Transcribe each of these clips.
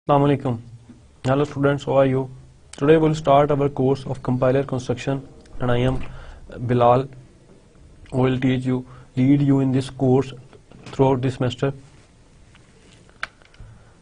Assalamu alaikum. Hello students, how are you? Today we'll start our course of compiler construction and I am Bilal who will lead you in this course throughout this semester.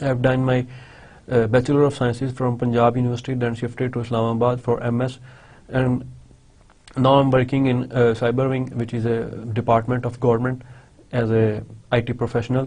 I have done my Bachelor of Sciences from Punjab University, then shifted to Islamabad for MS, and now I'm working in Cyberwing, which is a department of government, as a IT professional.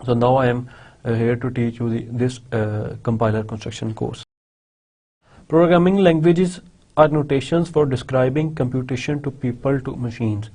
So now I am here to teach you this compiler construction course. Programming languages are notations for describing computation to people to machines.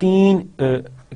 3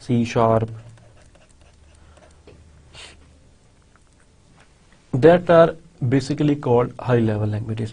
C#. That are basically called high level languages.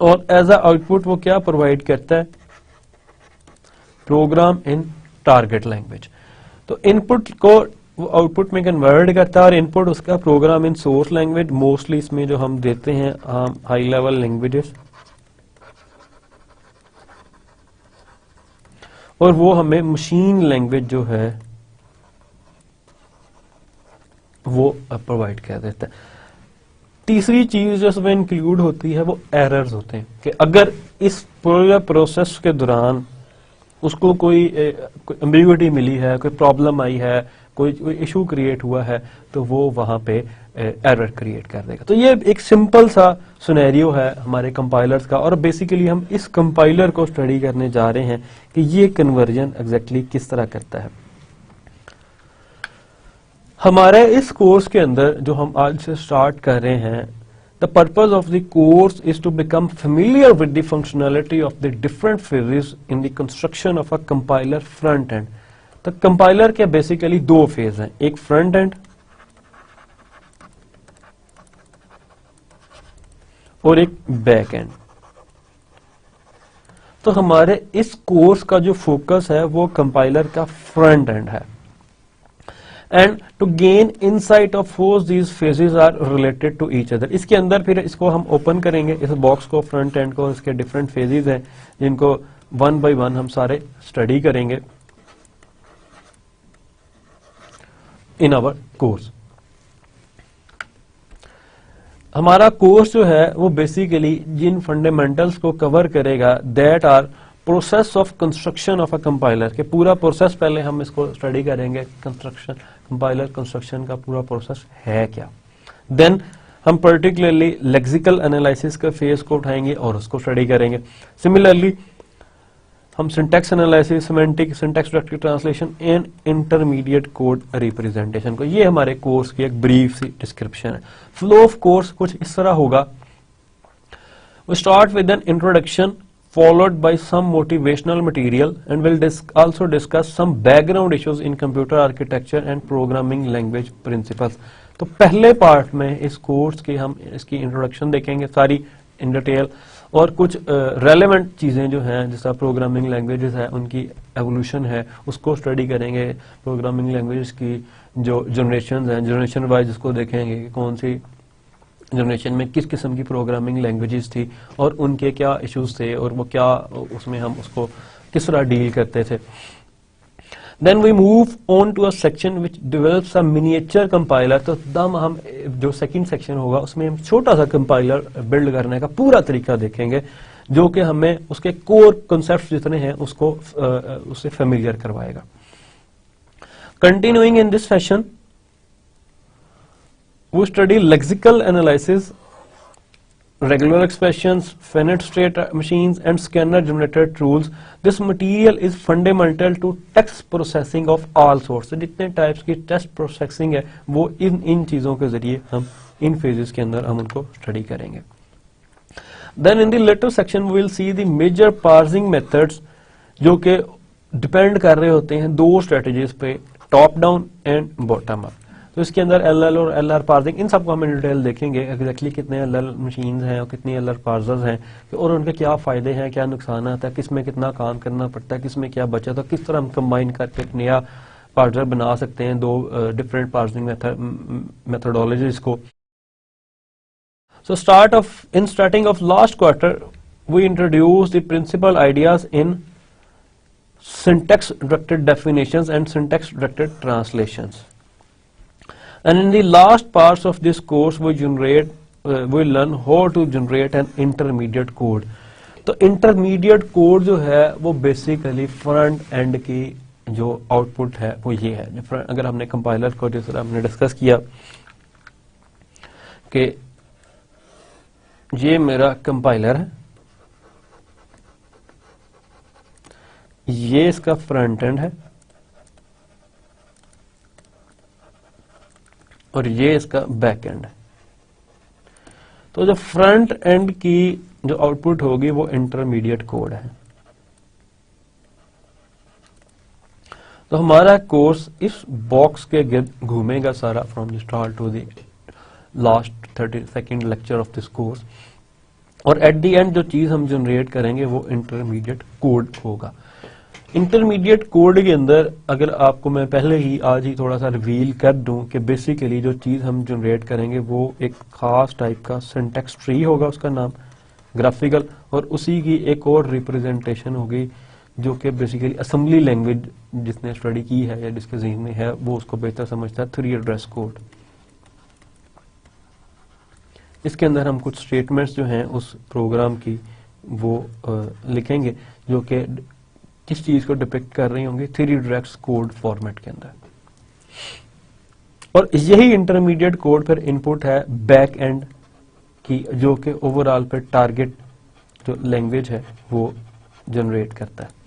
اور as a out put وہ کیا provide کرتا ہے؟ Programme ان target language. تو ان پٹ کو وہ out put میں convert کرتا ہے اور ان پٹ اس کا پروگرام ان سورس لینگویج. موسٹلی اس میں جو ہم دیتے ہیں ہائی لیول لینگویجز, اور وہ ہمیں مشین لینگویج جو ہے وہ پرووائڈ کر دیتا ہے. تیسری چیز جو اس میں انکلوڈ ہوتی ہے وہ ایررز ہوتے ہیں کہ اگر اس پورے پروسیس کے دوران اس کو کوئی ایمبیگوٹی ملی ہے, کوئی پرابلم آئی ہے, کوئی ایشو کریٹ ہوا ہے, تو وہ وہاں پہ ایرر کریٹ کر دے گا. تو یہ ایک سمپل سا سنیریو ہے ہمارے کمپائلرز کا, اور بیسیکلی ہم اس کمپائلر کو اسٹڈی کرنے جا رہے ہیں کہ یہ کنورژن ایگزیکٹلی کس طرح کرتا ہے. ہمارے اس کورس کے اندر جو ہم آج سے اسٹارٹ کر رہے ہیں, the purpose of the course is to become familiar with the functionality of the different phases in the construction of a compiler front end. تو کمپائلر کے بیسیکلی دو فیز ہیں, ایک فرنٹ اینڈ اور ایک بیک اینڈ. تو ہمارے اس course کا جو فوکس ہے وہ کمپائلر کا فرنٹ اینڈ ہے. And to gain insight of how these phases are related to each other. اس کے اندر پھر اس کو ہم اوپن کریں گے, اس باکس کو, فرنٹ اینڈ کو, اس کے ڈفرینٹ فیزز ہیں جن کو ون بائی ون ہم سارے اسٹڈی کریں گے ان آور کورس. ہمارا کورس جو ہے وہ بیسیکلی جن فنڈامنٹلس کو کور کرے گا, that are process of construction of a compiler, کہ پورا پروسیس پہلے ہم اس کو اسٹڈی کریں گے, کنسٹرکشن کمپائلر کنسٹرکشن کا پورا پروسیس ہے کیا. دین ہم پرٹیکولرلی لیکسیکل انالائسس کا فیز کو اٹھائیں گے اور اس کو اسٹڈی کریں گے. سملرلی ہم syntax analysis, semantic, syntax directed translation and intermediate code representation کو, یہ ہمارے کورس کی ایک بریف سی ڈسکرپشن ہے. فلو آف کورس کچھ اس طرح ہوگا. We start with an introduction followed by some motivational material and will also discuss some background issues in computer architecture and programming language principles. تو پہلے پارٹ میں اس کورس کی ہم اس کی انٹروڈکشن دیکھیں گے ساری ان ڈیٹیل, اور کچھ ریلیونٹ چیزیں جو ہیں جس طرح پروگرامنگ لینگویجز ہیں ان کی ایولیوشن ہے اس کو اسٹڈی کریں گے. پروگرامنگ لینگویجز کی جو جنریشنز ہیں, جنریشن وائز اس کو دیکھیں گے کہ کون سی جنریشن میں کس قسم کی پروگرامنگ لینگویجز تھی اور ان کے کیا ایشوز تھے اور وہ کیا اس میں ہم اس کو کس طرح ڈیل کرتے تھے. Then we move on to a section which develops a miniature compiler. تو دم ہم جو سیکنڈ سیکشن ہوگا اس میں ہم چھوٹا سا کمپائلر بلڈ کرنے کا پورا طریقہ دیکھیں گے جو کہ ہمیں اس کے کور کنسیپٹ جتنے ہیں اس کو اس سے فیملیئر کروائے گا. Continuing in this session, we study lexical analysis, regular expressions, finite state machines and scanner generated rules. This material is fundamental to text processing of all sorts. جتنے ٹائپس کی ٹیکسٹ پروسیسنگ ہے وہ ان چیزوں کے ذریعے ہم ان phases کے اندر ہم ان کو اسٹڈی کریں گے. Then in the later section we will see the major parsing methods جو کہ ڈپینڈ کر رہے ہوتے ہیں دو اسٹریٹجیز پہ, top down and bottom up. تو اس کے اندر ایل ایل اور ایل آر پارسنگ ان سب کو ہم ڈیٹیل دیکھیں گے, ایگزیکٹلی کتنے ایل ایل مشینز ہیں اور کتنی ایل آر پارسرز ہیں اور ان کے کیا فائدے ہیں, کیا نقصانات ہیں, کس میں کتنا کام کرنا پڑتا ہے, کس میں کیا بچت ہے, کس طرح ہم کمبائن کر کے ایک نیا پارسر بنا سکتے ہیں دو ڈفرینٹ پارسنگ میتھڈولوجیز کو. So starting of last quarter we introduced the principal ideas in syntax directed definitions and syntax directed translations. And in the last parts of this course we learn how to generate an intermediate code. تو intermediate code جو ہے وہ basically front end کی جو output ہے وہ یہ ہے. اگر ہم نے کمپائلر کو جس طرح ہم نے ڈسکس کیا کہ یہ میرا کمپائلر ہے, یہ اس کا فرنٹ اینڈ ہے اور یہ اس کا بیک اینڈ ہے. تو جو فرنٹ اینڈ کی جو آؤٹ پٹ ہوگی وہ انٹرمیڈیٹ کوڈ ہے. تو ہمارا کورس اس باکس کے گرد گھومے گا سارا, from the start to the last 32nd lecture of this course. اور ایٹ دی اینڈ جو چیز ہم جنریٹ کریں گے وہ انٹرمیڈیٹ کوڈ ہوگا. انٹرمیڈیٹ کوڈ کے اندر اگر آپ کو میں پہلے ہی آج ہی تھوڑا سا ریویل کر دوں کہ بیسیکلی جو چیز ہم جنریٹ کریں گے وہ ایک خاص ٹائپ کا سینٹیکس ٹری ہوگا, اس کا نام گرافیکل, اور اسی کی ایک اور ریپرزینٹیشن ہوگی جو کہ بیسیکلی اسمبلی لینگویج جس نے اسٹڈی کی ہے یا جس کے ذہن میں ہے وہ اس کو بہتر سمجھتا ہے 3 ایڈریس کوڈ. اس کے اندر ہم کچھ اسٹیٹمنٹس جو ہیں اس پروگرام کی وہ لکھیں گے جو کہ کس چیز کو ڈپکٹ کر رہی ہوں گی 3 ایڈریس کوڈ فارمیٹ کے اندر. اور یہی انٹرمیڈیٹ کوڈ پھر ان پٹ ہے بیک اینڈ کی جو کہ اوور آل پہ ٹارگیٹ جو لینگویج ہے وہ جنریٹ کرتا ہے.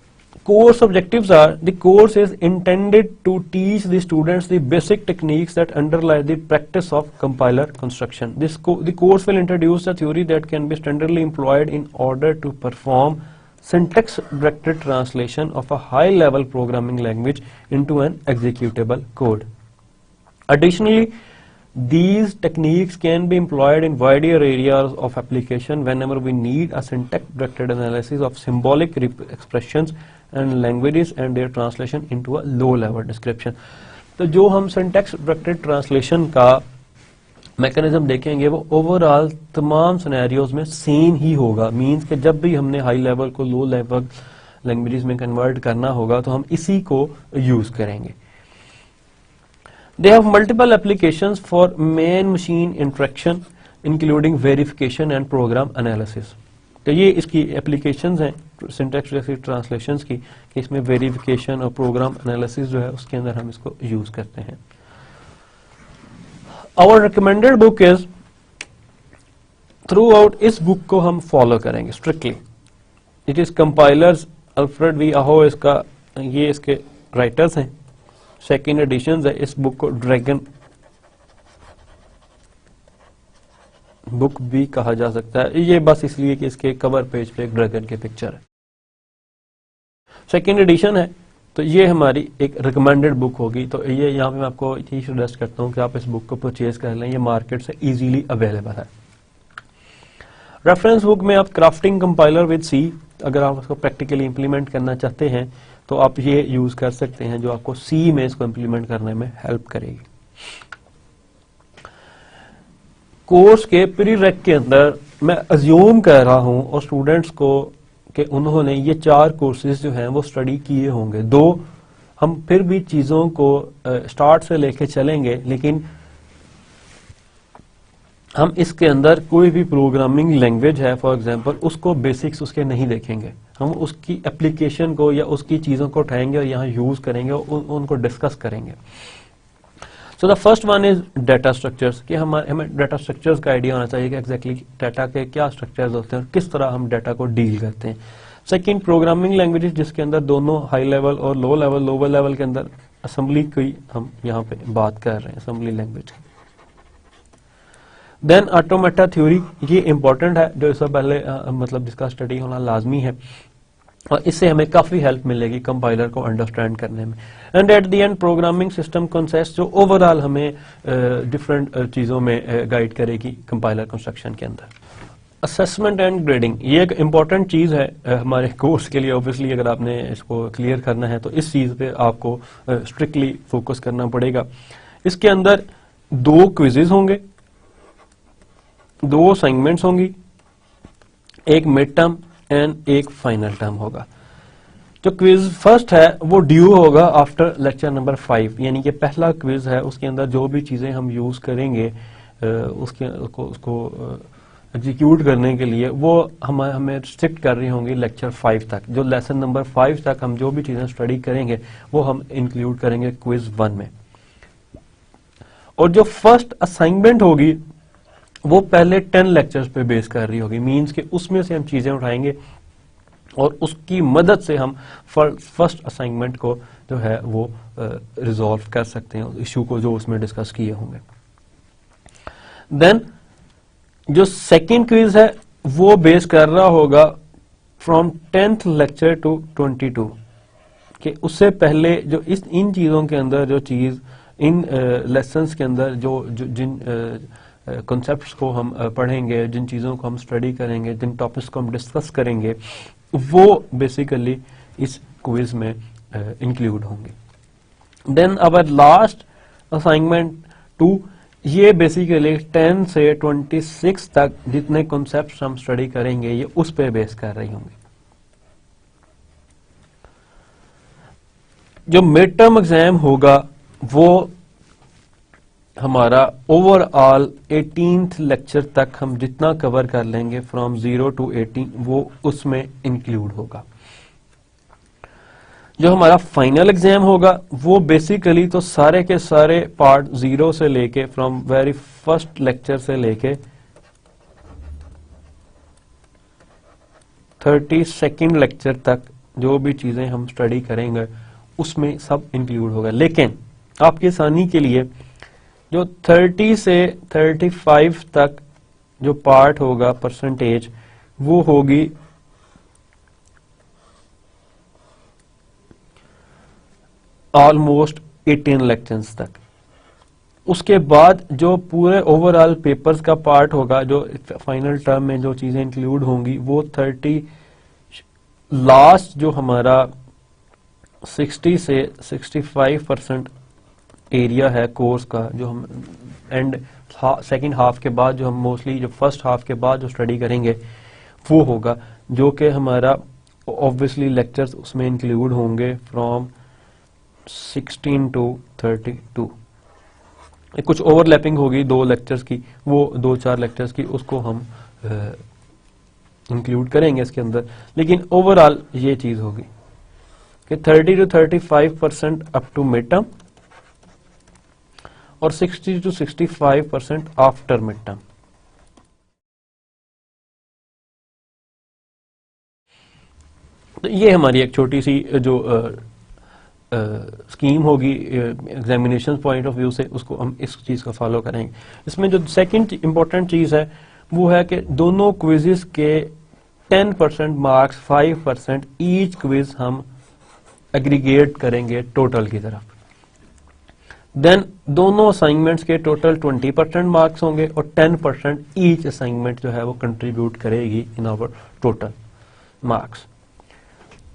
Course objectives are: the course is intended to teach the students the basic techniques that underlie the practice of compiler construction. The course will introduce a theory that can be standardly employed in order to perform syntax-directed translation of a high-level programming language into an executable code. Additionally, these techniques can be employed in wider areas of application whenever we need a syntax-directed analysis of symbolic expressions and languages and their translation into a low-level description. تو جو ہم syntax directed translation کا mechanism دیکھیں گے وہ over all تمام scenarios میں same ہی ہوگا. مینس کہ جب بھی ہم نے ہائی لیول کو لو لیول لینگویجز میں کنورٹ کرنا ہوگا تو ہم اسی کو یوز کریں گے. They have multiple applications for man-machine interaction including verification and program analysis. تو یہ اس کی اپلیکیشنز ہیں سنٹیکس ٹرانسلیشنز کی کہ اس میں ویریفیکیشن اور پروگرام انالیسس جو ہے اس کے اندر ہم اس کو یوز کرتے ہیں. Our recommended book is through out اس بک کو ہم فالو کریں گے strictly. It is compilers Alfred V. Aho اس کا یہ اس کے رائٹرز ہیں. سیکنڈ ایڈیشن ہے اس بک کو ڈریگن بک بھی کہا جا سکتا ہے, یہ بس اس لیے کہ اس کے کور پیج پہ ایک ڈریگن کی پکچر ہے. سیکنڈ ایڈیشن ہے تو یہ ہماری ایک ریکمینڈڈ بک ہوگی. تو یہ یہاں پہ میں آپ کو یہ سجیسٹ کرتا ہوں کہ آپ اس بک کو پرچیز کر لیں, یہ مارکیٹ سے ایزیلی اویلیبل ہے. ریفرنس بک میں آپ کرافٹنگ کمپائلر ود سی, اگر آپ اس کو پریکٹیکلی امپلیمنٹ کرنا چاہتے ہیں تو آپ یہ یوز کر سکتے ہیں جو آپ کو سی میں اس کو امپلیمنٹ کرنے میں ہیلپ کرے گی. کورس کے پری ریک کے اندر میں ازیوم کر رہا ہوں اور اسٹوڈینٹس کو کہ انہوں نے یہ 4 کورسز جو ہیں وہ اسٹڈی کیے ہوں گے. 2 ہم پھر بھی چیزوں کو اسٹارٹ سے لے کے چلیں گے, لیکن ہم اس کے اندر کوئی بھی پروگرامنگ لینگویج ہے فار ایگزامپل اس کو بیسکس اس کے نہیں دیکھیں گے. ہم اس کی اپلیکیشن کو یا اس کی چیزوں کو اٹھائیں گے اور یہاں یوز کریں گے اور ان کو ڈسکس کریں گے. So the first one is data structures, کہ ہمیں ڈیٹا اسٹرکچرس کا آئیڈیا ہونا چاہیے کہ ایگزیکٹلی ڈیٹا کے کیا اسٹرکچرز ہوتے ہیں اور کس طرح ہم ڈیٹا کو ڈیل کرتے ہیں. سیکنڈ پروگرامنگ لینگویجز جس کے اندر دونوں ہائی لیول اور لوور لیول کے اندر اسمبلی کی ہم یہاں پہ بات کر رہے ہیں, اسمبلی لینگویج کی. دین آٹومیٹا تھیوری, یہ امپورٹنٹ ہے جو اس سے پہلے مطلب جس کا اسٹڈی ہونا لازمی ہے اور اس سے ہمیں کافی ہیلپ ملے گی کمپائلر کو انڈرسٹینڈ کرنے میں. And at the end programming system concept جو اوور آل ہمیں ڈفرینٹ چیزوں میں گائیڈ کرے گی کمپائلر کنسٹرکشن کے اندر. اسیسمنٹ اینڈ گریڈنگ یہ ایک امپورٹنٹ چیز ہے ہمارے کورس کے لیے. اوبیسلی اگر آپ نے اس کو کلیئر کرنا ہے تو اس چیز پہ آپ کو اسٹرکٹلی فوکس کرنا پڑے گا. اس کے اندر 2 کوئزز ہوں گے, 2 اسائنمنٹس ہوں گی, ایک مڈ ٹرم اینڈ ایک فائنل ٹرم ہوگا. جو کوئز فرسٹ ہے وہ ڈیو ہوگا آفٹر لیکچر نمبر 5, یعنی کہ پہلا کوئز ہے اس کے اندر جو بھی چیزیں ہم یوز کریں گے اس کو ایگزیکیوٹ کرنے کے لیے وہ ہمیں ریسٹرکٹ کر رہی ہوں گی لیکچر 5 تک. جو لیسن نمبر 5 تک ہم جو بھی چیزیں اسٹڈی کریں گے وہ ہم انکلوڈ کریں گے کوئز 1 میں. اور جو فرسٹ اسائنمنٹ ہوگی وہ پہلے 10 لیکچرز پہ بیس کر رہی ہوگی. مینس کہ اس میں سے ہم چیزیں اٹھائیں گے اور اس کی مدد سے ہم فرسٹ اسائنمنٹ کو جو ہے وہ ریزالو کر سکتے ہیں ایشو کو جو اس میں ڈسکس کیے ہوں گے. دین جو سیکنڈ کوئز ہے وہ بیس کر رہا ہوگا فرام 10th لیکچر ٹو 22, کہ اس سے پہلے جو ان چیزوں کے اندر جو چیز ان لیسنس کے اندر جو جن کنسیپٹس کو ہم پڑھیں گے, جن چیزوں کو ہم اسٹڈی کریں گے, جن ٹاپکس کو ہم ڈسکس کریں گے, وہ بیسیکلی اس کوئز میں انکلوڈ ہوں گے. دین آور لاسٹ اسائنمنٹ 2, یہ بیسیکلی 10 سے 26 تک جتنے کنسیپٹس ہم اسٹڈی کریں گے یہ اس پہ بیس کر رہی ہوں گی. جو مڈ ٹرم ایگزام ہوگا وہ ہمارا اوور آل 18th لیکچر تک ہم جتنا کور کر لیں گے فرام 0 to 18 وہ اس میں انکلوڈ ہوگا. جو ہمارا فائنل ایگزام ہوگا وہ بیسیکلی تو سارے کے سارے پارٹ 0 سے لے کے فرام ویری فرسٹ لیکچر سے لے کے 32nd لیکچر تک جو بھی چیزیں ہم اسٹڈی کریں گے اس میں سب انکلوڈ ہوگا. لیکن آپ کی آسانی کے لیے جو 30 سے 35 تک جو پارٹ ہوگا پرسنٹیج وہ ہوگی آلموسٹ 18 لیکچرز تک. اس کے بعد جو پورے اوور آل پیپرز کا پارٹ ہوگا, جو فائنل ٹرم میں جو چیزیں انکلوڈ ہوں گی وہ 30 لاسٹ جو ہمارا 60 سے 65% ایریا ہے کورس کا, جو ہم اینڈ سیکنڈ ہاف کے بعد جو ہم موسٹلی جو فرسٹ ہاف کے بعد جو اسٹڈی کریں گے وہ ہوگا, جو کہ ہمارا اوبویسلی لیکچرز اس میں انکلوڈ ہوں گے فرام 16 to 32. کچھ اوور لیپنگ ہوگی 2 لیکچرز کی, وہ 2-4 لیکچرز کی, اس کو ہم انکلوڈ کریں گے اس کے اندر. لیکن اوور آل یہ چیز ہوگی کہ 30 to 35% up to mid term اور 60 to 65% آفٹر مڈ ٹرم. تو یہ ہماری ایک چھوٹی سی جو اسکیم ہوگی ایگزامینیشن پوائنٹ آف ویو سے, اس کو ہم اس چیز کو فالو کریں گے. اس میں جو سیکنڈ امپورٹنٹ چیز ہے وہ ہے کہ دونوں کوئزز کے 10% مارکس 5% ایچ کوئز ہم ایگریگیٹ کریں گے ٹوٹل کی طرف. دین دونوں اسائنمنٹس کے ٹوٹل 20% مارکس ہوں گے اور 10% ایچ اسائنمنٹ جو ہے وہ کنٹریبیوٹ کرے گی ان آور ٹوٹل مارکس.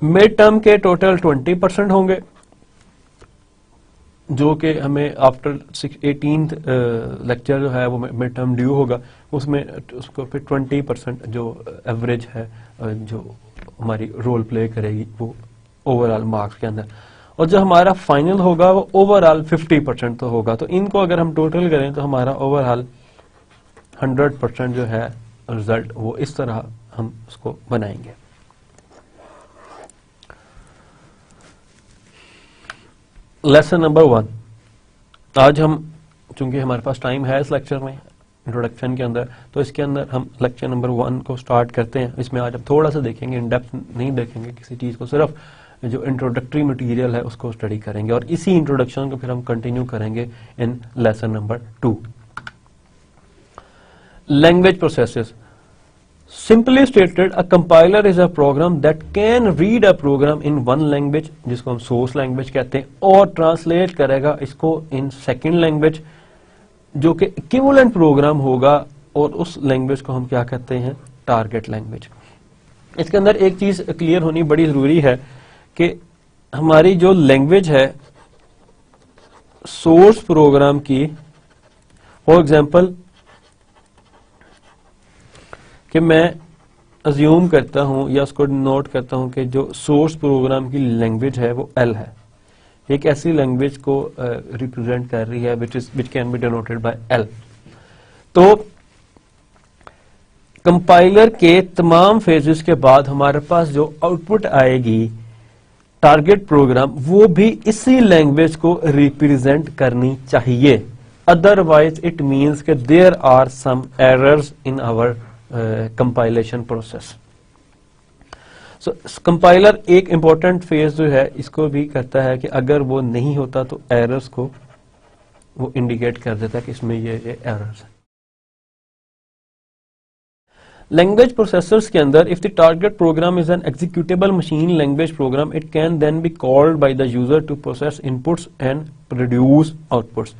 مڈ ٹرم کے ٹوٹل 20% ہوں گے جو کہ ہمیں آفٹر 18th لیکچر جو ہے وہ مڈ ٹرم ڈیو ہوگا, اس میں اس کو پھر 20% جو ایوریج ہے جو ہماری رول پلے کرے گی وہ اوور آل مارکس کے اندر. اور جو ہمارا فائنل ہوگا وہ اوور آل 50% تو ہوگا. تو ان کو اگر ہم ٹوٹل کریں تو ہمارا اوور آل 100% جو ہے رزلٹ وہ اس طرح ہم اس کو بنائیں گے. Lesson number 1. آج ہم چونکہ ہمارے پاس ٹائم ہے اس لیکچر میں انٹروڈکشن کے اندر, تو اس کے اندر ہم لیکچر نمبر 1 کو سٹارٹ کرتے ہیں. اس میں آج ہم تھوڑا سا دیکھیں گے, ان ڈیپتھ نہیں دیکھیں گے کسی چیز کو, صرف جو انٹروڈکٹری مٹیریل ہے اس کو اسٹڈی کریں گے اور اسی انٹروڈکشن کو پھر ہم کنٹینیو کریں گے in lesson number 2. Language processes. Simply stated, a compiler is a program that can read a program in one language, جس کو ہم source language کہتے ہیں, اور translate کرے گا اس کو in second language جو کہ equivalent program ہوگا, اور اس language کو ہم کیا کہتے ہیں, target language. اس کے اندر ایک چیز کلیئر ہونی بڑی ضروری ہے کہ ہماری جو لینگویج ہے سورس پروگرام کی, فار ایگزامپل کہ میں ازیوم کرتا ہوں یا اس کو نوٹ کرتا ہوں کہ جو سورس پروگرام کی لینگویج ہے وہ ایل ہے, ایک ایسی لینگویج کو ریپرزینٹ کر رہی ہے which can be denoted by L. تو کمپائلر کے تمام فیزز کے بعد ہمارے پاس جو آؤٹ پٹ آئے گی ٹارگٹ پروگرام, وہ بھی اسی لینگویج کو ریپرزینٹ کرنی چاہیے, ادروائز اٹ مینس کہ there are some errors in our compilation process. So compiler ایک important phase جو ہے اس کو بھی کرتا ہے کہ اگر وہ نہیں ہوتا تو errors کو وہ indicate کر دیتا ہے کہ اس میں یہ errors ہیں. Language processors کے اندر if the target program is an executable machine language program, it can then be called by the user to process inputs and produce outputs.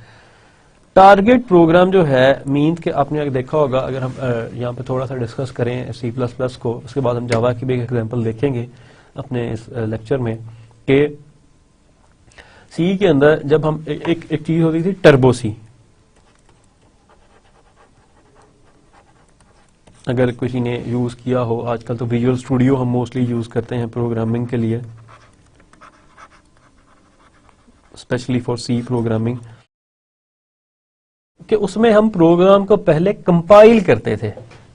Target program جو ہے مینس کہ آپ نے دیکھا ہوگا، اگر ہم یہاں پہ تھوڑا سا ڈسکس کریں سی پلس پلس کو، اس کے بعد ہم جاوا کی بھی ایک ایگزامپل دیکھیں گے اپنے اس لیکچر میں، کہ سی کے اندر جب ہم ایک چیز ہوتی تھی ٹربو سی. اگر کسی نے یوز کیا ہو، آج کل تو ویژول اسٹوڈیو ہم موسٹلی یوز کرتے ہیں پروگرامنگ کے لیے، اسپیشلی فار سی پروگرامنگ، کہ اس میں ہم پروگرام کو پہلے کمپائل کرتے تھے.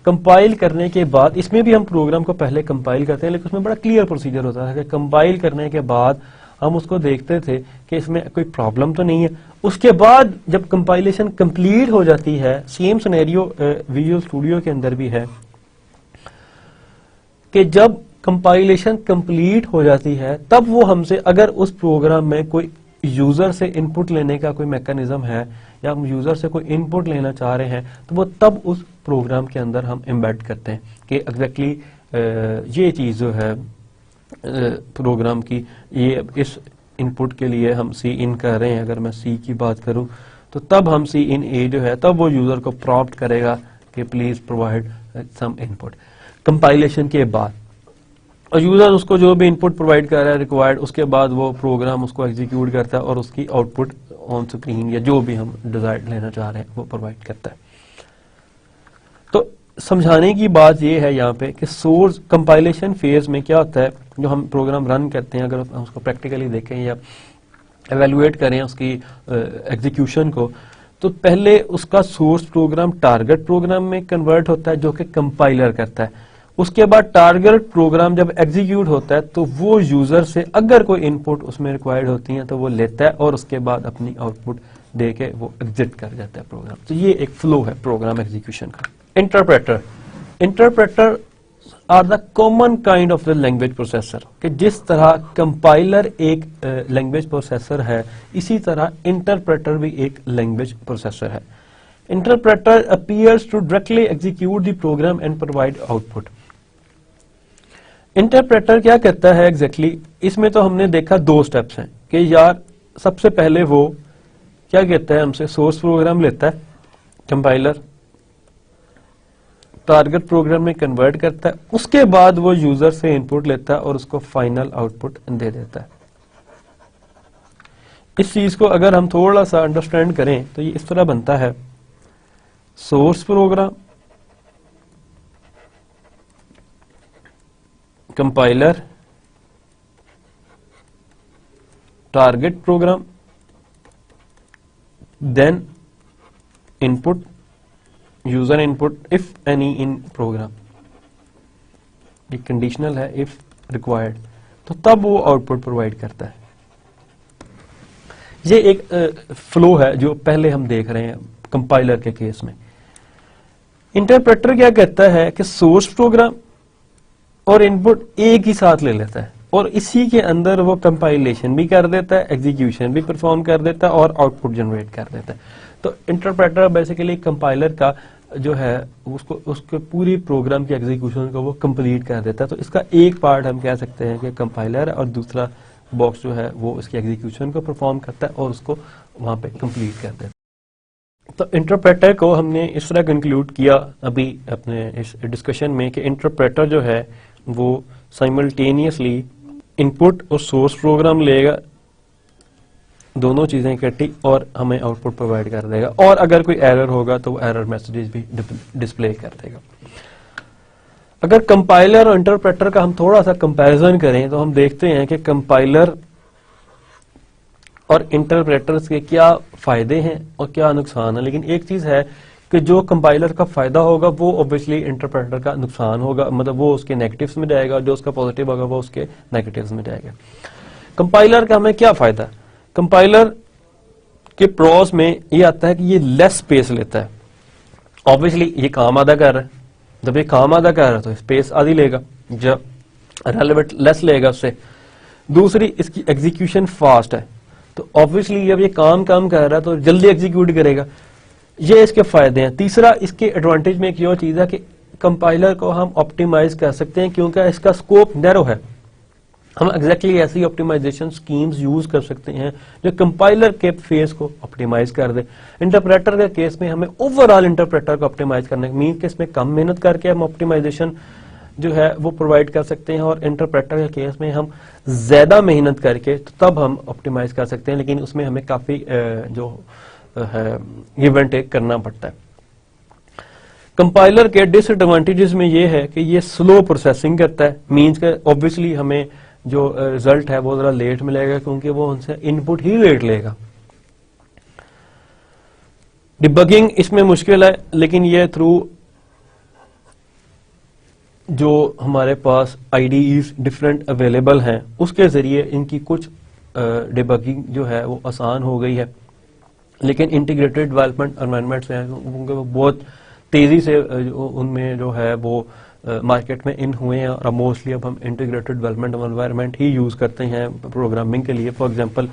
کمپائل کرنے کے بعد، اس میں بھی ہم پروگرام کو پہلے کمپائل کرتے ہیں، لیکن اس میں بڑا کلیئر پروسیجر ہوتا ہے کہ کمپائل کرنے کے بعد ہم اس کو دیکھتے تھے کہ اس میں کوئی پرابلم تو نہیں ہے. اس کے بعد جب کمپائلیشن کمپلیٹ ہو جاتی ہے، سیم سینیریو ویژول اسٹوڈیو کے اندر بھی ہے کہ جب کمپائلیشن کمپلیٹ ہو جاتی ہے تب وہ ہم سے، اگر اس پروگرام میں کوئی یوزر سے ان پٹ لینے کا کوئی میکانزم ہے یا ہم یوزر سے کوئی ان پٹ لینا چاہ رہے ہیں، تو وہ تب اس پروگرام کے اندر ہم امبیڈ کرتے ہیں کہ ایگزیکٹلی یہ چیز جو ہے پروگرام کی، یہ اس ان پٹ کے لیے ہم سی ان کر رہے ہیں. اگر میں سی کی بات کروں تو تب ہم سی ان اے جو ہے تب وہ یوزر کو پراپٹ کرے گا کہ please provide some in put compilation کے بعد، اور یوزر اس کو جو بھی ان پٹ پرووائڈ کر رہا ہے ریکوائرڈ، اس کے بعد وہ پروگرام اس کو ایگزیکیوٹ کرتا ہے اور اس کی آؤٹ پٹ آن اسکرین یا جو بھی ہم ڈیزائر لینا چاہ رہے ہیں وہ پرووائڈ کرتا ہے. تو سمجھانے کی بات یہ ہے یہاں پہ کہ سورس کمپائلیشن فیز میں کیا ہوتا ہے، جو ہم پروگرام رن کرتے ہیں، اگر ہم اس کو پریکٹیکلی دیکھیں یا ایویلویٹ کریں اس کی ایگزیکیوشن کو، تو پہلے اس کا سورس پروگرام ٹارگٹ پروگرام میں کنورٹ ہوتا ہے جو کہ کمپائلر کرتا ہے. اس کے بعد ٹارگٹ پروگرام جب ایگزیکیوٹ ہوتا ہے تو وہ یوزر سے اگر کوئی ان پٹ اس میں ریکوائرڈ ہوتی ہیں تو وہ لیتا ہے اور اس کے بعد اپنی آؤٹ پٹ دے کے وہ ایگزٹ کر جاتا ہے پروگرام. تو یہ ایک فلو ہے پروگرام ایگزیکیوشن کا. Interpreter are the common kind of the language processor, کہ جس طرح کمپائلر ایک لینگویج پروسیسر ہے، اسی طرح انٹرپریٹر بھی ایک لینگویج پروسیسر ہے. Interpreter appears to directly execute the program and provide output. Interpreter کیا کرتا ہے ایگزیکٹلی، اس میں تو ہم نے دیکھا دو سٹیپس ہیں کہ یار سب سے پہلے وہ کیا کہتا ہے، ہم سے سورس پروگرام لیتا ہے کمپائلر، ٹارگٹ پروگرام میں کنورٹ کرتا ہے، اس کے بعد وہ یوزر سے ان پٹ لیتا ہے اور اس کو فائنل آؤٹ پٹ دے دیتا ہے. اس چیز کو اگر ہم تھوڑا سا انڈرسٹینڈ کریں تو یہ اس طرح بنتا ہے، source program, compiler, target program, then input, user input if any in program, یہ کنڈیشنل ہے اف ریکوائرڈ، تو تب وہ آؤٹ پٹ پرووائڈ کرتا ہے. یہ ایک فلو ہے جو پہلے ہم دیکھ رہے ہیں کمپائلر کے کیس میں. انٹرپریٹر کیا کہتا ہے کہ سورس پروگرام اور ان پٹ ایک ہی ساتھ لے لیتا ہے اور اسی کے اندر وہ کمپائلیشن بھی کر دیتا ہے، ایگزیکیوشن بھی پرفارم کر دیتا ہے اور آؤٹ پٹ جنریٹ کر دیتا ہے. تو انٹرپریٹر بیسیکلی کمپائلر کا جو ہے اس کے پوری پروگرام کی ایگزیکیوشن کو وہ کمپلیٹ کر دیتا ہے. تو اس کا ایک پارٹ ہم کہہ سکتے ہیں کہ کمپائلر ہے اور دوسرا باکس جو ہے وہ اس کی ایگزیکیوشن کو پرفارم کرتا ہے اور اس کو وہاں پہ کمپلیٹ کر دیتا ہے. تو انٹرپریٹر کو ہم نے اس طرح کنکلوڈ کیا ابھی اپنے اس ڈسکشن میں کہ انٹرپریٹر جو ہے وہ سائملٹینیسلی ان پٹ اور سورس پروگرام لے گا، دونوں چیزیں اکٹھی، اور ہمیں آؤٹ پٹ پرووائڈ کر دے گا، اور اگر کوئی ایرر ہوگا تو وہ ایرر میسیجز بھی ڈسپلے کر دے گا. اگر کمپائلر اور انٹرپریٹر کا ہم تھوڑا سا کمپیریزن کریں تو ہم دیکھتے ہیں کہ کمپائلر اور انٹرپریٹرز کے کیا فائدے ہیں اور کیا نقصان ہیں. لیکن ایک چیز ہے کہ جو کمپائلر کا فائدہ ہوگا وہ اوبویسلی انٹرپریٹر کا نقصان ہوگا، مطلب وہ اس کے نیگیٹوز میں جائے گا، جو اس کا پازیٹیو ہوگا وہ اس کے نیگیٹوز میں جائے گا. کمپائلر کا ہمیں کیا فائدہ؟ کمپائلر کے پروز میں یہ آتا ہے کہ یہ لیس اسپیس لیتا ہے. اوبویسلی یہ کام آدھا کر رہا ہے، جب یہ کام آدھا کر رہا ہے تو اسپیس آدھی لے گا، جب ریلیونٹ لیس لے گا اس سے. دوسری اس کی ایگزیکیوشن فاسٹ ہے، تو اوبویسلی جب یہ کام کر رہا ہے تو جلدی ایگزیکیوٹ کرے گا. یہ اس کے فائدے ہیں. تیسرا اس کے ایڈوانٹیج میں ایک یہ چیز ہے کہ کمپائلر کو ہم آپٹیمائز کر سکتے ہیں کیونکہ اس کا اسکوپ نیرو ہے. ہم ایگزیکٹلی ایسی آپٹیمائزیشن سکیمز یوز کر سکتے ہیں جو کمپائلر کے فیس کو آپٹیمائز کر دے. انٹرپریٹر کے کیس میں ہمیں اوور آل انٹرپریٹر کو آپٹیمائز کرنا ہے، مین کیس میں کم محنت کر کے ہم آپٹیمائزیشن جو ہے وہ پرووائڈ کر سکتے ہیں، اور انٹرپریٹر کے کیس میں ہم زیادہ محنت کر کے تب ہم آپٹیمائز کر سکتے ہیں، لیکن اس میں ہمیں کافی جو ہے گیو اینڈ ٹیک کرنا پڑتا ہے. کمپائلر کے ڈس ایڈوانٹیجز میں یہ ہے کہ یہ سلو پروسیسنگ کرتا ہے، مینس کہ اوبویسلی ہمیں جو ریزلٹ ہے وہ ذرا لیٹ ملے گا کیونکہ وہ ان سے ان پٹ ہی لیٹ لے گا. ڈیبگنگ اس میں مشکل ہے، لیکن یہ تھرو جو ہمارے پاس I D Es different available ہیں اس کے ذریعے ان کی کچھ ڈیبگنگ جو ہے وہ آسان ہو گئی ہے. لیکن انٹیگریٹڈ ڈیولپمنٹ انوائرمنٹس ہیں کیونکہ وہ بہت تیزی سے ان میں جو ہے وہ مارکیٹ میں ان ہوئے ہیں، اور موسٹلی اب ہم انٹیگریٹڈ ڈیولپمنٹ انوائرمنٹ ہی یوز کرتے ہیں پروگرامنگ کے لیے. فار ایگزامپل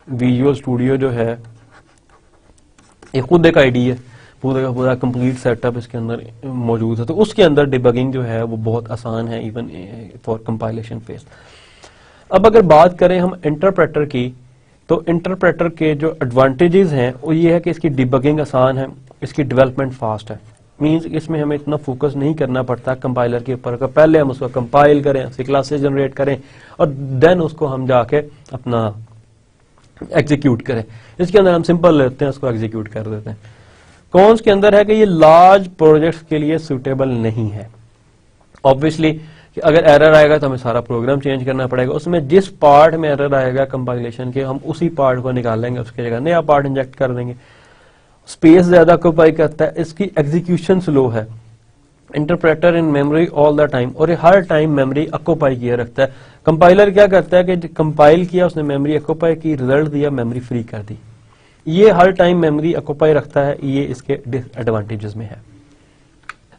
ویژول اسٹوڈیو جو ہے یہ خود ایک آئی ڈی ہے، پورا کا پورا کمپلیٹ سیٹ اپ اس کے اندر موجود ہے، تو اس کے اندر ڈیبگنگ جو ہے وہ بہت آسان ہے ایون فار کمپائلیشن فیز. اب اگر بات کریں ہم انٹرپریٹر کی، تو انٹرپریٹر کے جو ایڈوانٹیجز ہیں وہ یہ ہے کہ اس کی ڈیبگنگ آسان ہے، اس کی ڈیولپمنٹ فاسٹ ہے. مینس اس میں ہمیں اتنا فوکس نہیں کرنا پڑتا کمپائلر کے اوپر، پہلے ہم اس کو کمپائل کریں، اس کی کلاسز جنریٹ کریں، اور دین اس کو ہم جا کے اپنا ایگزیکیوٹ کریں. اس کے اندر ہم سمپل لیتے ہیں، اس کو ایگزیکیوٹ کر دیتے ہیں. کونس کے اندر ہے کہ یہ لارج پروجیکٹس کے لیے سوٹیبل نہیں ہے. آبویسلی اگر ایرر آئے گا تو ہمیں سارا پروگرام چینج کرنا پڑے گا، اس میں جس پارٹ میں ایرر آئے گا کمپائلیشن کے ہم اسی پارٹ کو نکال لیں گے، اس کی جگہ نیا پارٹ انجیکٹ کر دیں گے. اسپیس زیادہ آکوپائی کرتا ہے، اس کی ایگزیکیوشن سلو ہے. Interpreter in memory all the time, اور یہ ہر ٹائم میموری آکوپائی کیے رکھتا ہے. کمپائلر کیا کرتا ہے کہ کمپائل کیا، اس نے میموری آکوپائی کی، ریزلٹ دیا، میموری فری کر دی. یہ ہر ٹائم میموری آکوپائی رکھتا ہے، یہ اس کے ڈس ایڈوانٹیجز میں ہے.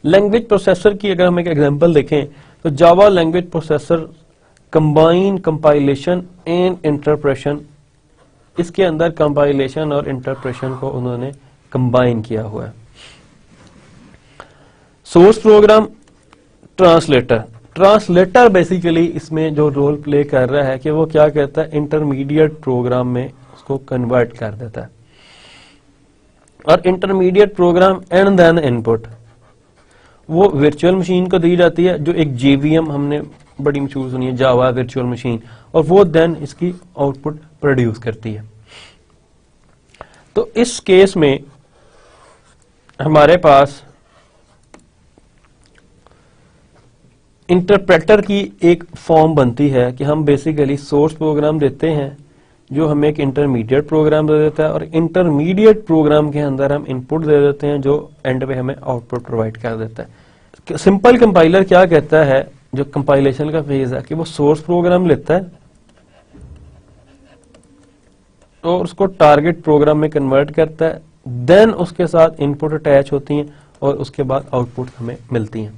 لینگویج پروسیسر کی اگر ہم ایک ایگزامپل دیکھیں تو Java language processor combine compilation and interpretation, اس کے اندر کمپائلیشن اور انٹرپریشن کو انہوں نے کمبائن کیا ہوا ہے. سورس پروگرام ٹرانسلیٹر بیسیکلی اس میں جو رول پلے کر رہا ہے کہ وہ کیا کہتا ہے، انٹرمیڈیٹ پروگرام میں اس کو کنورٹ کر دیتا ہے. اور انٹرمیڈیٹ پروگرام اینڈ دین ان پٹ وہ ورچوئل مشین کو دی جاتی ہے، جو ایک جے وی ایم ہم نے بڑی مشہور سنی ہے، جاوا ورچوئل مشین، اور وہ دین اس کی آؤٹ پٹ پروڈیوس کرتی ہے. تو اس کیس میں ہمارے پاس انٹرپریٹر کی ایک فارم بنتی ہے کہ ہم بیسیکلی سورس پروگرام دیتے ہیں جو ہمیں ایک انٹرمیڈیٹ پروگرام دے دیتا ہے، اور انٹرمیڈیٹ پروگرام کے اندر ہم ان پٹ دے دیتے ہیں جو اینڈ پہ ہمیں آؤٹ پٹ پرووائڈ کر دیتا ہے. سمپل کمپائلر کیا کہتا ہے جو کمپائلیشن کا فیز ہے کہ وہ سورس پروگرام لیتا ہے اور اس کو ٹارگٹ پروگرام میں کنورٹ کرتا ہے، دین اس کے ساتھ ان پٹ اٹیچ ہوتی ہیں اور اس کے بعد آؤٹ پٹ ہمیں ملتی ہیں.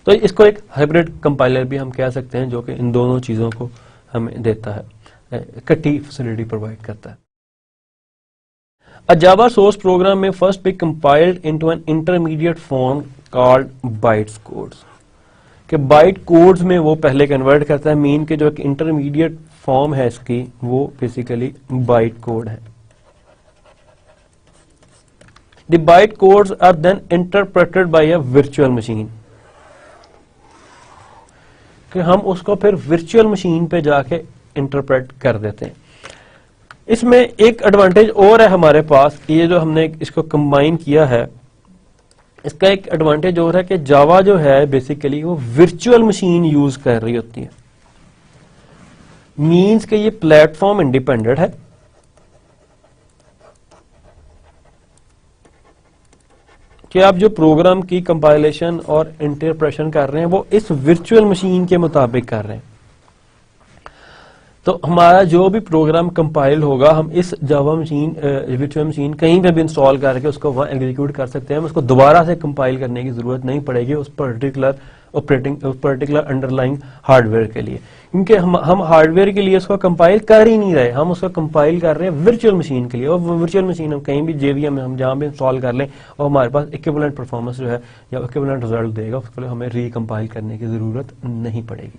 تو اس کو ایک ہائبرڈ کمپائلر بھی ہم کہہ سکتے ہیں جو کہ ان دونوں چیزوں کو ہمیں دیتا ہے، اکٹھی فیسلٹی پرووائڈ کرتا ہے. A Java source program may first be compiled into an intermediate form called bytes codes. کہ بائٹ کوڈز میں وہ پہلے کنورٹ کرتا ہے، مین کے جو ایک انٹرمیڈیٹ فارم ہے اس کی وہ بیسیکلی بائٹ کوڈ ہے. The byte codes are then interpreted by a virtual machine. کہ ہم اس کو پھر ورچوئل مشین پہ جا کے انٹرپریٹ کر دیتے ہیں. اس میں ایک ایڈوانٹیج اور ہے ہمارے پاس، یہ جو ہم نے اس کو کمبائن کیا ہے، اس کا ایک ایڈوانٹیج اور ہے کہ جاوا جو ہے بیسیکلی وہ ورچوئل مشین یوز کر رہی ہوتی ہے. مینس کہ یہ پلیٹ فارم انڈیپینڈنٹ ہے، کہ آپ جو پروگرام کی کمپائلیشن اور انٹرپریشن کر رہے ہیں وہ اس ورچوئل مشین کے مطابق کر رہے ہیں. تو ہمارا جو بھی پروگرام کمپائل ہوگا ہم اس جاوا مشین ورچوئل مشین کہیں پہ بھی انسٹال کر کے اس کو وہاں ایگزیکیوٹ کر سکتے ہیں. اس کو دوبارہ سے کمپائل کرنے کی ضرورت نہیں پڑے گی اس particular underlying hardware کے لیے، کیونکہ ہم ہارڈ ویئر کے لیے اس کو کمپائل کر ہی نہیں رہے، ہم اس کو کمپائل کر رہے ہیں ورچوئل مشین کے لیے. اور ورچوئل مشین ہم کہیں بھی جے وی ایم ہم جہاں بھی انسٹال کر لیں اور ہمارے پاس ایکویولنٹ پرفارمنس جو ہے یا ایکویولنٹ ریزلٹ دے گا، اس کے لیے ہمیں ری کمپائل کرنے کی ضرورت نہیں پڑے گی.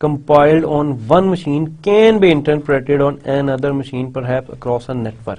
compiled on one machine can be interpreted on another machine perhaps across a network.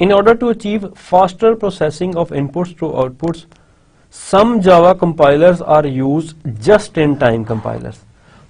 In order to achieve faster processing of inputs to outputs, some Java compilers are used just-in-time compilers.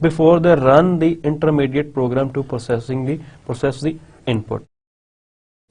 before they run the intermediate program to process the input.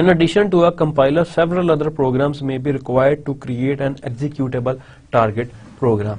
In addition to a compiler, several other programs may be required to create an executable target program.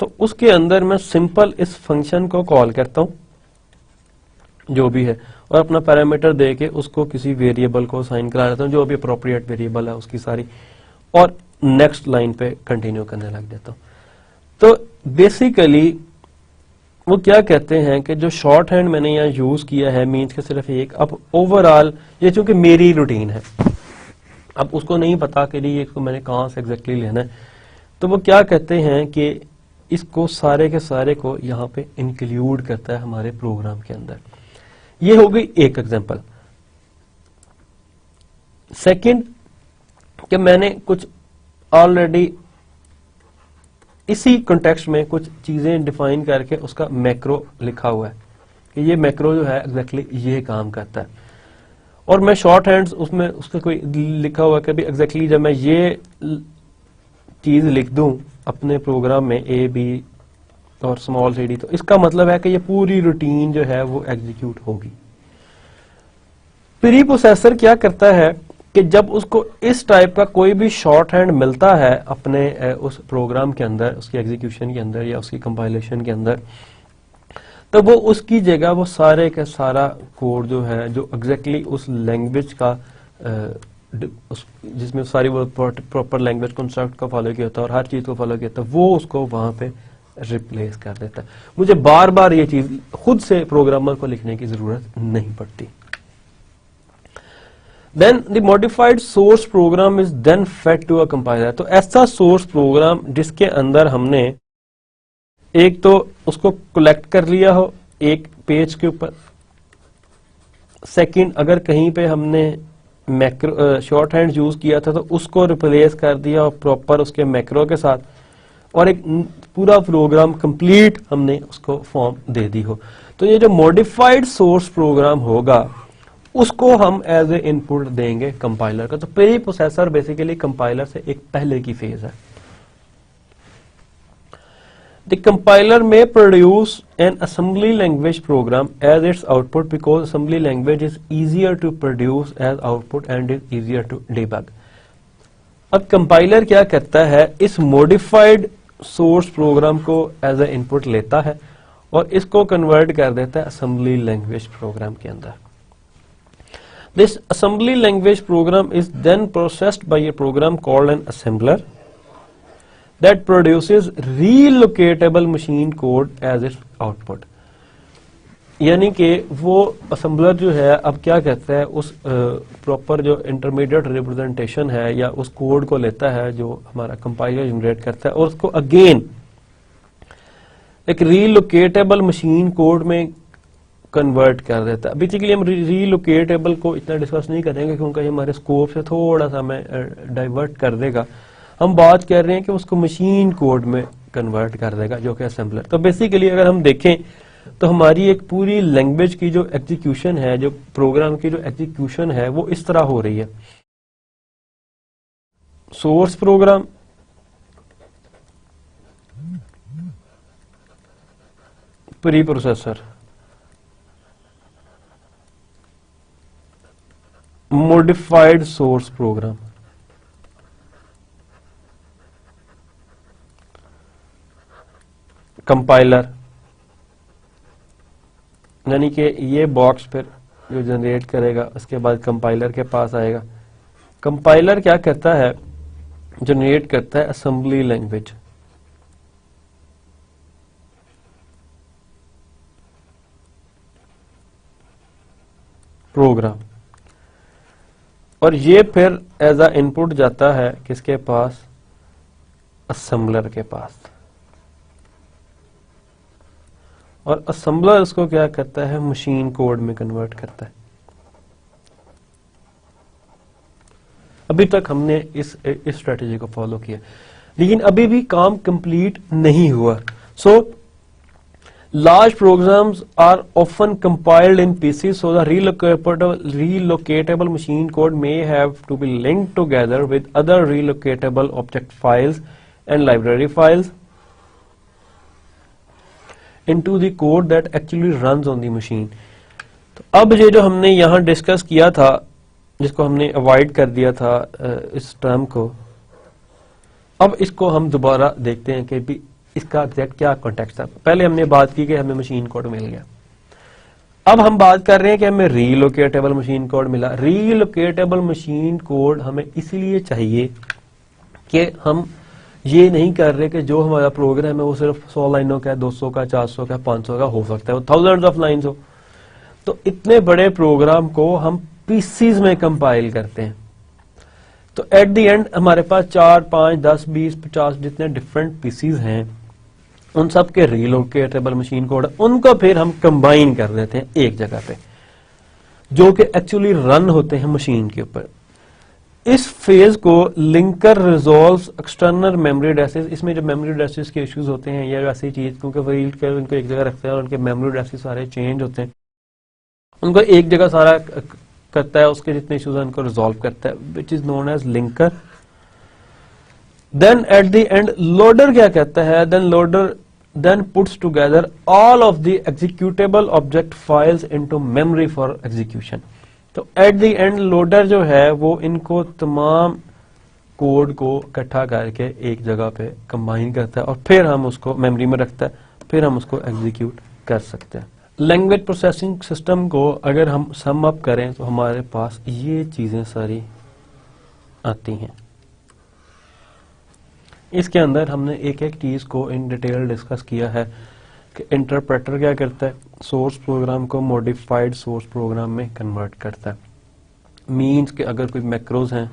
تو اس کے اندر میں simple اس function کو کال کرتا ہوں جو بھی ہے, اور اپنا پیرامیٹر دے کے اس کو کسی ویریبل کو سائن کرا دیتا ہوں جو بھی اپروپریٹ ویریبل ہے اس کی ساری, اور نیکسٹ لائن پہ کنٹینیو کرنے لگ جاتا ہوں. تو بیسیکلی وہ کیا کہتے ہیں کہ جو شارٹ ہینڈ میں نے یہاں یوز کیا ہے مینس کے صرف ایک, اب اوور آل یہ چونکہ میری روٹین ہے, اب اس کو نہیں پتا کہ یہ اس کو میں نے کہاں سے ایگزیکٹلی لینا ہے, تو وہ کیا کہتے ہیں کہ اس کو سارے کے سارے کو یہاں پہ انکلوڈ کرتا ہے ہمارے پروگرام کے اندر. یہ ہو گئی ایک ایگزامپل. سیکنڈ کہ میں نے کچھ آلریڈی اسی کنٹیکسٹ میں کچھ چیزیں ڈیفائن کر کے اس کا میکرو لکھا ہوا ہے کہ یہ میکرو جو ہے ایگزیکٹلی یہ کام کرتا ہے, اور میں شارٹ ہینڈز اس میں اس کا کوئی لکھا ہوا ہے کہ ایگزیکٹلی جب میں یہ چیز لکھ دوں اپنے پروگرام میں اے بی اور اسمال سی ڈی, تو اس کا مطلب ہے کہ یہ پوری روٹین جو ہے وہ ایگزیکیوٹ ہوگی. پری پروسیسر کیا کرتا ہے کہ جب اس کو اس ٹائپ کا کوئی بھی شارٹ ہینڈ ملتا ہے اپنے اس پروگرام کے اندر, اس کی ایگزیکیوشن کے اندر یا اس کی کمپائلیشن کے اندر, تو وہ اس کی جگہ وہ سارے کا سارا کوڈ جو ہے جو ایگزیکٹلی اس لینگویج کا جس میں ساری وہ پراپر لینگویج کنسٹرکٹ کو فالو کیا ہوتا ہے اور ہر چیز کو فالو کیا ہوتا ہے, وہ اس کو وہاں پہ ریپلیس کر دیتا ہے. مجھے بار بار یہ چیز خود سے پروگرامر کو لکھنے کی ضرورت نہیں پڑتی. Then the modified source program is then fed to a compiler. تو ایسا سورس پروگرام جس کے اندر ہم نے ایک تو اس کو کلیکٹ کر لیا ہو ایک پیج کے اوپر, سیکنڈ اگر کہیں پہ ہم نے شارٹ ہینڈ یوز کیا تھا تو اس کو ریپلیس کر دیا اور پراپر اس کے میکرو کے ساتھ, اور ایک پورا پروگرام کمپلیٹ ہم نے اس کو فارم دے دی ہو. تو یہ جو ماڈیفائڈ سورس پروگرام ہوگا اس کو ہم ایز اے ان پٹ دیں گے کمپائلر کا. تو پری پروسیسر بیسیکلی کمپائلر سے ایک پہلے کی فیز ہے. The compiler may produce an assembly language program as its output because assembly language is easier to produce as output and is easier to debug. اب کمپائلر کیا کرتا ہے, اس موڈیفائڈ سورس پروگرام کو ایز اے ان پٹ لیتا ہے اور اس کو convert کر دیتا ہے اسمبلی لینگویج پروگرام کے اندر. This assembly language program is then processed by a program called an assembler that produces relocatable machine code as its output. یعنی کہ وہ اسمبلر جو ہے اب کیا کہتا ہے اس پراپر جو انٹرمیڈیٹ ریپرزنٹیشن ہے یا اس کوڈ کو لیتا ہے جو ہمارا کمپائلر جنریٹ کرتا ہے اور اس کو اگین ایک ریلوکیٹیبل مشین کوڈ میں کنورٹ کر دیتا ہے. بیسیکلی ہم ریلوکیٹیبل کو اتنا ڈسکس نہیں کریں گے کیونکہ یہ ہمارے اسکوپ سے تھوڑا سا ہمیں ڈائیورٹ کر دے گا. ہم بات کر رہے ہیں کہ اس کو مشین کوڈ میں کنورٹ کر دے گا جو کہ اسمبلر. تو بیسیکلی اگر ہم دیکھیں تو ہماری ایک پوری لینگویج کی جو ایگزیکیوشن ہے, جو پروگرام کی جو ایگزیکیوشن ہے وہ اس طرح ہو رہی ہے. Source program, preprocessor, modified source program, compiler, یعنی کہ یہ باکس پھر جو جنریٹ کرے گا اس کے بعد کمپائلر کے پاس آئے گا. کمپائلر کیا کرتا ہے, جنریٹ کرتا ہے اسمبلی لینگویج. پروگرام, اور یہ پھر ایز اے ان پٹ جاتا ہے کس کے پاس, اسمبلر کے پاس. اور اسمبلر اس کو کیا کرتا ہے, مشین کوڈ میں کنورٹ کرتا ہے. ابھی تک ہم نے اس اسٹریٹجی کو فالو کیا لیکن ابھی بھی کام کمپلیٹ نہیں ہوا. سو large programs are often compiled in pieces, so the relocatable machine code may have to be linked together with other relocatable object files and library files into the code that actually runs on the machine. تو اب یہ جو ہم نے یہاں discuss کیا تھا جس کو ہم نے اوائڈ کر دیا تھا اس ٹرم کو, اب اس کو ہم دوبارہ دیکھتے ہیں کہ بھی اس کا ایگزیکٹ کیا کانٹیکسٹ تھا. پہلے ہم نے بات کی کہ ہمیں مشین کوڈ مل گیا. اب ہم بات کر رہے ہیں کہ ہمیں ری لوکیٹیبل مشین کوڈ ملا. ری لوکیٹیبل مشین کوڈ ہمیں اس لیے چاہیے کہ ہم یہ نہیں کر رہے کہ جو ہمارا پروگرام ہے وہ صرف 100 لائنوں کا ہے, 200 کا, 400 کا, 500 کا, ہو سکتا ہے وہ تھاؤزینڈ آف لائنز ہو. تو اتنے بڑے پروگرام کو ہم پیسز میں کمپائل کرتے ہیں. تو ایٹ دی اینڈ ہمارے پاس 4, 5, 10, 20, 50 جتنے ڈفرینٹ پیسز ہیں, ان سب کے ریلوکیٹیبل مشین کوڈ, ان کو پھر ہم کمبائن کر دیتے ہیں ایک جگہ پہ, جو کہ ایکچولی رن ہوتے ہیں مشین کے اوپر. اس فیز کو لنکر ریزولوز ایکسٹرنل میموری ایڈریسز. اس میں جو میموری ایڈریسز کے ایشوز ہوتے ہیں یا ایسی چیز, کیونکہ فیلڈ کے ان کو ایک جگہ رکھتے ہیں اور ان کے میموری ایڈریسز سارے چینج ہوتے ہیں, ان کو ایک جگہ سارا کرتا ہے, اس کے جتنے ایشوز ہیں ان کو ریزالو کرتا ہے, which is known as linker. Then at the end loader کیا کہتا ہے, دین لوڈر then puts together all of the executable object files into memory for execution. تو at the end loader جو ہے وہ ان کو تمام کوڈ کو اکٹھا کر کے ایک جگہ پہ کمبائن کرتا ہے اور پھر ہم اس کو میموری میں رکھتا ہے, پھر ہم اس کو ایگزیکیوٹ کر سکتے ہیں. لینگویج پروسیسنگ سسٹم کو اگر ہم سم اپ کریں تو ہمارے پاس یہ چیزیں ساری آتی ہیں. اس کے اندر ہم نے ایک ایک چیز کو ان ڈیٹیل ڈسکس کیا ہے کہ انٹرپریٹر کیا کرتا ہے, سورس پروگرام کو موڈیفائڈ سورس پروگرام میں کنورٹ کرتا ہے. مینس کہ اگر کوئی میکروز ہیں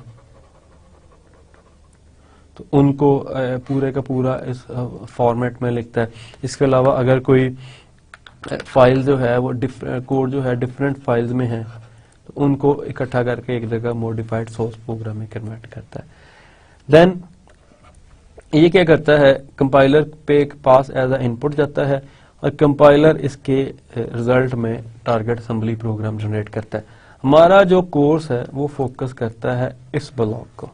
تو ان کو پورے کا پورا اس فارمیٹ میں لکھتا ہے. اس کے علاوہ اگر کوئی فائل جو ہے وہ کوڈ جو ہے ڈفرینٹ فائلز میں ہے تو ان کو اکٹھا کر کے ایک جگہ موڈیفائڈ سورس پروگرام میں کنورٹ کرتا ہے. دین یہ کیا کرتا ہے, کمپائلر پہ پاس ایز اے ان پٹ جاتا ہے اور کمپائلر اس کے ریزلٹ میں ٹارگٹ اسمبلی پروگرام جنریٹ کرتا ہے. ہمارا جو کورس ہے وہ فوکس کرتا ہے اس بلاک کو.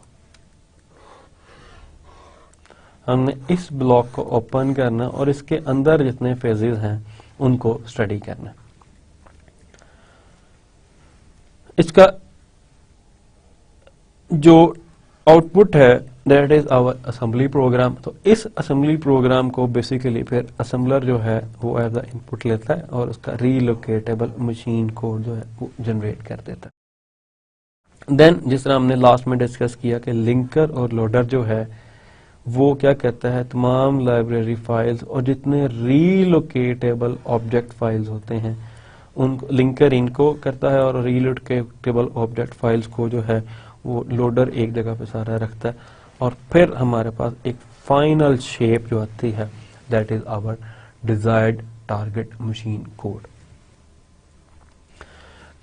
ہم نے اس بلاک کو اوپن کرنا اور اس کے اندر جتنے فیزز ہیں ان کو اسٹڈی کرنا. اس کا جو آؤٹ پٹ ہے that is our assembly program. تو اس اسمبلی پروگرام کو بیسیکلی پھر اسمبلر جو ہے وہ ایز اے ان پٹ لیتا ہے اور اس کا ری لوکیٹیبل مشین کوڈ جو ہے وہ جنریٹ کر دیتا ہے. دین جس طرح ہم نے لاسٹ میں ڈسکس کیا کہ لنکر اور لوڈر جو ہے وہ کیا کہتا ہے, تمام لائبریری فائلز اور جتنے ری لوکیٹیبل آبجیکٹ فائلز ہوتے ہیں ان کو لنکر ان کو کرتا ہے اور ری لوکیٹیبل آبجیکٹ فائلز کو جو ہے وہ لوڈر ایک جگہ پہ سارا رکھتا ہے اور پھر ہمارے پاس ایک فائنل شیپ جو آتی ہے that is our desired target machine code.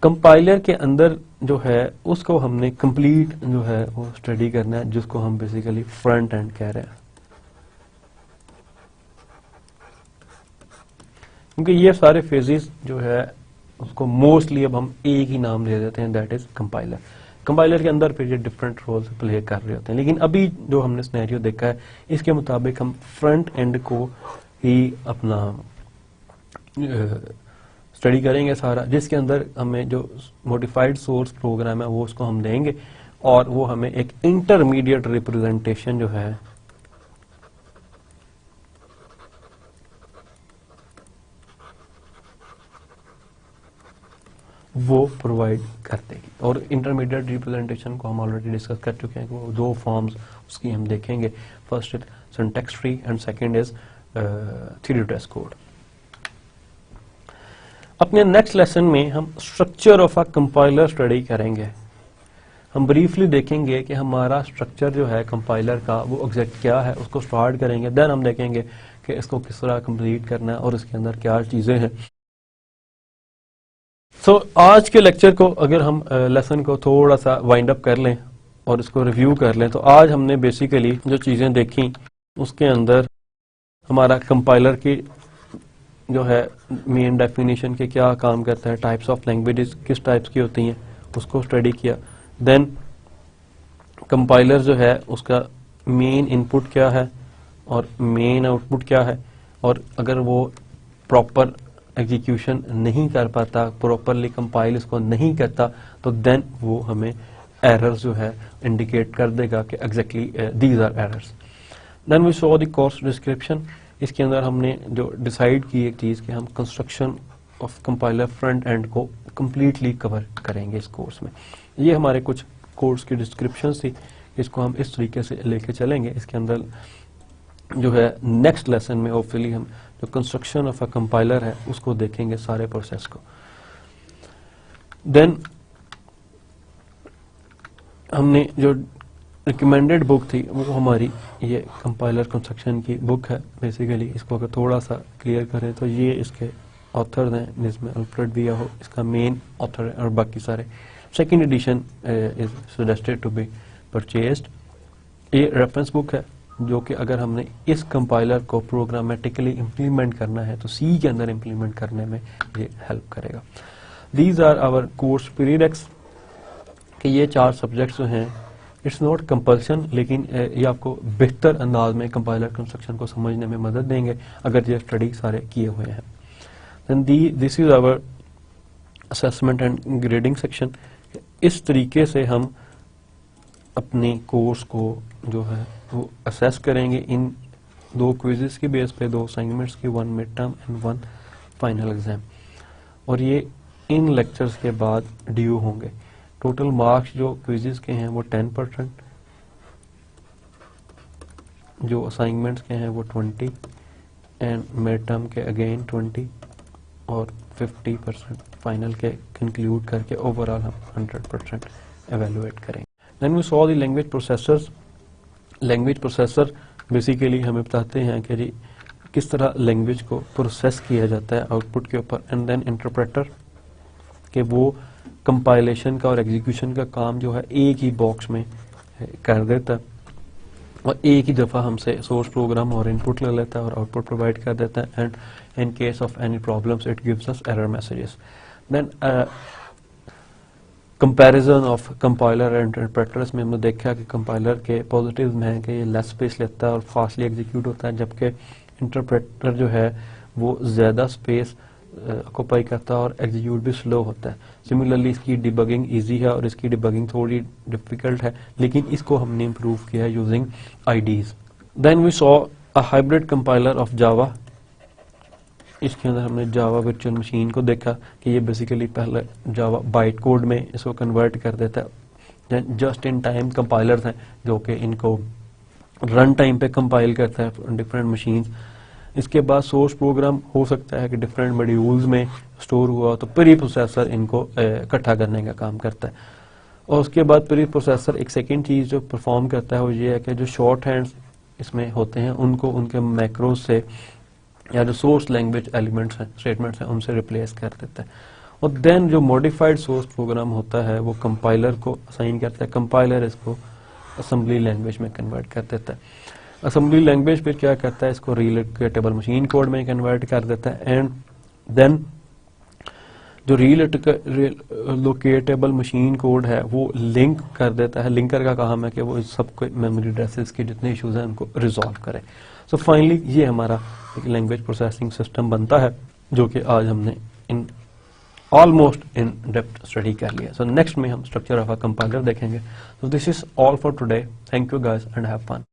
Compiler کے اندر جو ہے اس کو ہم نے کمپلیٹ جو ہے وہ اسٹڈی کرنا ہے, جس کو ہم بیسیکلی فرنٹ اینڈ کہہ رہے ہیں, کیونکہ یہ سارے فیزز جو ہے اس کو موسٹلی اب ہم ایک ہی نام دے دیتے ہیں دیٹ از کمپائلر. کمپائلر کے اندر پھر یہ ڈفرینٹ رولز پلے کر رہے ہوتے ہیں, لیکن ابھی جو ہم نے سینیریو دیکھا ہے اس کے مطابق ہم فرنٹ اینڈ کو ہی اپنا اسٹڈی کریں گے سارا, جس کے اندر ہمیں جو موڈیفائڈ سورس پروگرام ہے وہ اس کو ہم دیں گے اور وہ ہمیں ایک انٹرمیڈیٹ ریپرزینٹیشن جو ہے وہ پرووائڈ کر دے گی. اور انٹرمیڈیٹ ریپرزینٹیشن کو ہم آلریڈی ڈسکس کر چکے ہیں کہ وہ دو فارمز اس کی ہم دیکھیں گے, first is syntax tree and second is three test code. اپنے نیکسٹ لیسن میں ہم structure of a compiler study کریں گے. ہم بریفلی دیکھیں گے کہ ہمارا اسٹرکچر جو ہے کمپائلر کا وہ ایگزیکٹ کیا ہے, اس کو اسٹارٹ کریں گے, دین ہم دیکھیں گے کہ اس کو کس طرح کمپلیٹ کرنا ہے اور اس کے اندر کیا چیزیں ہیں. سو آج کے لیکچر کو اگر ہم لیسن کو تھوڑا سا وائنڈ اپ کر لیں اور اس کو ریویو کر لیں تو آج ہم نے بیسیکلی جو چیزیں دیکھی اس کے اندر ہمارا کمپائلر کی جو ہے مین ڈیفینیشن کے کیا کام کرتا ہے, ٹائپس آف لینگویجز کس ٹائپس کی ہوتی ہیں اس کو اسٹڈی کیا. دین کمپائلر جو ہے اس کا مین ان پٹ کیا ہے اور مین آؤٹ پٹ کیا ہے, اور اگر وہ پراپر ایگزیکیوشن نہیں کر پاتا, پراپرلی کمپائل اس کو نہیں کرتا تو دین وہ ہمیں ایررز جو ہے انڈیکیٹ کر دے گا کہ exactly these are errors. Then we saw the course description. اس کے اندر ہم نے جو ڈیسائیڈ کی ایک چیز کہ ہم construction of compiler front end کو کمپلیٹلی کور کریں گے اس کورس میں. یہ ہمارے کچھ کورس کی ڈسکرپشنز تھی, اس کو ہم اس طریقے سے لے کے چلیں گے. اس کے اندر جو ہے نیکسٹ لیسن میں ہوپفلی ہم جو کنسٹرکشن آف اے کمپائلر ہے اس کو دیکھیں گے, سارے پروسیس کو. دین ہم نے جو ریکمینڈیڈ بک تھی وہ ہماری یہ کمپائلر کنسٹرکشن کی بک ہے بیسیکلی. اس کو اگر تھوڑا سا کلیئر کریں تو یہ اس کے آتھرز ہیں, جس میں الفریڈ ویاہو اس کا مین آتھر ہے, اور باقی سارے. Second edition is suggested to be purchased. یہ ریفرنس بک ہے جو کہ اگر ہم نے اس کمپائلر کو پروگرامیٹیکلی امپلیمنٹ کرنا ہے تو سی کے اندر امپلیمنٹ کرنے میں یہ ہیلپ کرے گا. دیز آر آور کورس پیریڈکس, کہ یہ 4 سبجیکٹس جو ہیں اٹس ناٹ کمپلشن, لیکن یہ آپ کو بہتر انداز میں کمپائلر کنسٹرکشن کو سمجھنے میں مدد دیں گے اگر یہ اسٹڈی سارے کیے ہوئے ہیں. دین دس از آور اسیسمنٹ اینڈ گریڈنگ سیکشن. اس طریقے سے ہم اپنے کورس کو جو ہے وہ اسیس کریں گے ان 2 کوئزز کی بیس پہ, 2 اسائنمنٹس کی, 1 mid term and 1 final exam. اور یہ ان لیکچرز کے بعد ڈیو ہوں گے. ٹوٹل مارکس جو کوئزز کے ہیں وہ 10%, جو اسائنمنٹس کے ہیں وہ 20, اینڈ مڈ ٹرم کے اگین 20, اور 50% فائنل کے کنکلوڈ کر کے اوور آل ہم 100% ایویلویٹ کریں. Then we saw the language processors. Language processor basically ہمیں بتاتے ہیں کہ جی کس طرح لینگویج کو پروسیس کیا جاتا ہے آؤٹ پٹ کے اوپر, اینڈ دین انٹرپریٹر کہ وہ کمپائلیشن کا اور ایگزیکیوشن کا کام جو ہے ایک ہی باکس میں کر دیتا ہے, اور ایک ہی دفعہ ہم سے سورس پروگرام اور ان پٹ لے لیتا ہے اور آؤٹ پٹ پرووائڈ کر دیتا ہے, and in case of any problems it gives us error messages. Then comparison of compiler and interpreters میں ہم نے دیکھا کہ کمپائلر کے پازیٹیوز میں ہے کہ یہ لیس اسپیس لیتا ہے اور فاسٹلی ایگزیکیوٹ ہوتا ہے, جبکہ انٹرپریٹر جو ہے وہ زیادہ اسپیس آکوپائی کرتا ہے اور ایگزیکیوٹ بھی سلو ہوتا ہے. سملرلی اس کی ڈیبگنگ ایزی ہے اور اس کی ڈیبگنگ تھوڑی ڈیفیکلٹ ہے, لیکن اس کو ہم نے امپروو کیا ہے using I Ds. Then we saw a hybrid compiler of Java. اس کے اندر ہم نے جاوا ورچوئل مشین کو دیکھا کہ یہ بیسیکلی پہلے جاوا بائٹ کوڈ میں اس کو کنورٹ کر دیتا ہے. جسٹ ان ٹائم کمپائلرز ہیں جو کہ ان کو رن ٹائم پہ کمپائل کرتا ہے ڈفرینٹ مشینز. اس کے بعد سورس پروگرام ہو سکتا ہے کہ ڈفرینٹ ماڈیولز میں اسٹور ہوا, تو پری پروسیسر ان کو اکٹھا کرنے کا کام کرتا ہے. اور اس کے بعد پری پروسیسر ایک سیکنڈ چیز جو پرفارم کرتا ہے وہ یہ ہے کہ جو شارٹ ہینڈز اس میں ہوتے ہیں ان کو ان کے میکروز سے یا جو سورس لینگویج ایلیمنٹس ہیں اسٹیٹمنٹس ہیں ان سے ریپلیس کر دیتا ہے. اور دین جو موڈیفائڈ سورس پروگرام ہوتا ہے وہ کمپائلر کو اسائن کرتا ہے, کمپائلر اس کو اسمبلی لینگویج میں کنورٹ کر دیتا ہے. اسمبلی لینگویج پھر کیا کرتا ہے, اس کو ریلوکیٹیبل مشین کوڈ میں کنورٹ کر دیتا ہے, اینڈ دین جو ریلوکیٹیبل مشین کوڈ ہے وہ لنک کر دیتا ہے. لنکر کا کام ہے کہ وہ سب کو میموری ایڈریسز کے جتنے ایشوز ہیں ان کو ریزالو کرے. سو فائنلی یہ ہمارا ایک لینگویج پروسیسنگ سسٹم بنتا ہے جو کہ آج ہم نے in almost in depth study کر لیا. سو نیکسٹ میں ہم اسٹرکچر آف اے کمپائلر دیکھیں گے. So this is all for today. Thank you guys and have fun.